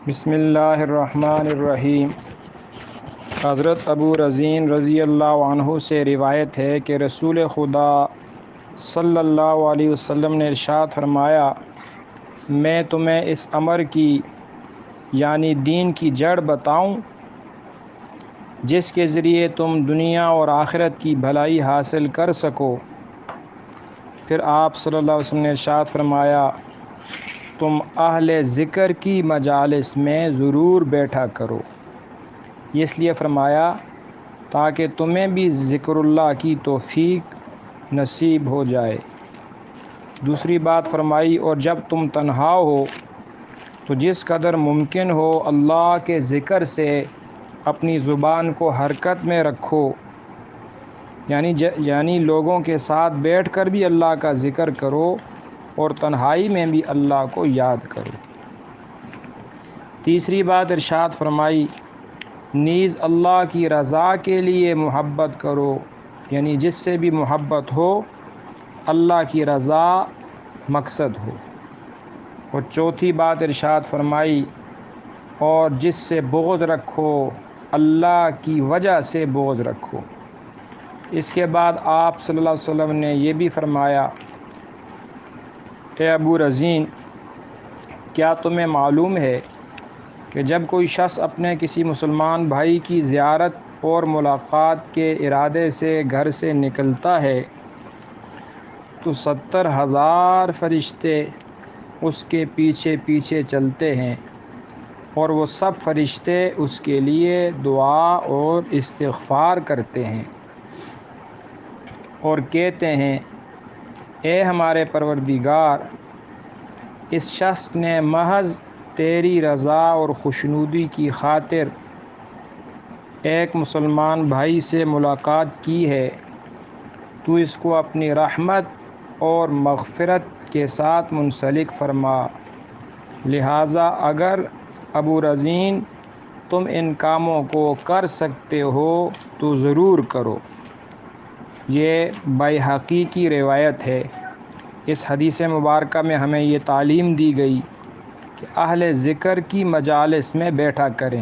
بسم اللہ الرحمن الرحیم۔ حضرت ابو رزین رضی اللہ عنہ سے روایت ہے کہ رسول خدا صلی اللہ علیہ وسلم نے ارشاد فرمایا، میں تمہیں اس امر کی یعنی دین کی جڑ بتاؤں جس کے ذریعے تم دنیا اور آخرت کی بھلائی حاصل کر سکو۔ پھر آپ صلی اللہ علیہ وسلم نے ارشاد فرمایا، تم اہل ذکر کی مجالس میں ضرور بیٹھا کرو۔ اس لیے فرمایا تاکہ تمہیں بھی ذکر اللہ کی توفیق نصیب ہو جائے۔ دوسری بات فرمائی، اور جب تم تنہا ہو تو جس قدر ممکن ہو اللہ کے ذکر سے اپنی زبان کو حرکت میں رکھو، یعنی لوگوں کے ساتھ بیٹھ کر بھی اللہ کا ذکر کرو اور تنہائی میں بھی اللہ کو یاد کرو۔ تیسری بات ارشاد فرمائی، نیز اللہ کی رضا کے لیے محبت کرو، یعنی جس سے بھی محبت ہو اللہ کی رضا مقصد ہو۔ اور چوتھی بات ارشاد فرمائی، اور جس سے بغض رکھو اللہ کی وجہ سے بغض رکھو۔ اس کے بعد آپ صلی اللہ علیہ وسلم نے یہ بھی فرمایا، اے ابو رزین، کیا تمہیں معلوم ہے کہ جب کوئی شخص اپنے کسی مسلمان بھائی کی زیارت اور ملاقات کے ارادے سے گھر سے نکلتا ہے تو 70,000 فرشتے اس کے پیچھے پیچھے چلتے ہیں، اور وہ سب فرشتے اس کے لیے دعا اور استغفار کرتے ہیں اور کہتے ہیں، اے ہمارے پروردگار، اس شخص نے محض تیری رضا اور خوشنودی کی خاطر ایک مسلمان بھائی سے ملاقات کی ہے، تو اس کو اپنی رحمت اور مغفرت کے ساتھ منسلک فرما۔ لہٰذا اگر ابو رزین تم ان کاموں کو کر سکتے ہو تو ضرور کرو۔ یہ بیہقی کی روایت ہے۔ اس حدیث مبارکہ میں ہمیں یہ تعلیم دی گئی کہ اہل ذکر کی مجالس میں بیٹھا کریں۔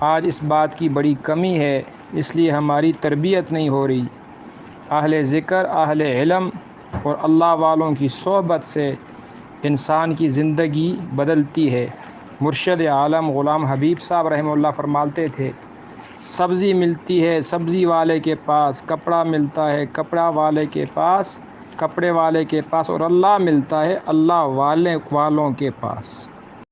آج اس بات کی بڑی کمی ہے، اس لیے ہماری تربیت نہیں ہو رہی۔ اہل ذکر، اہل علم اور اللہ والوں کی صحبت سے انسان کی زندگی بدلتی ہے۔ مرشد عالم غلام حبیب صاحب رحمہ اللہ فرماتے تھے، سبزی ملتی ہے سبزی والے کے پاس، کپڑا ملتا ہے کپڑا والے کے پاس، کپڑے والے کے پاس، اور اللہ ملتا ہے اللہ والوں کے پاس۔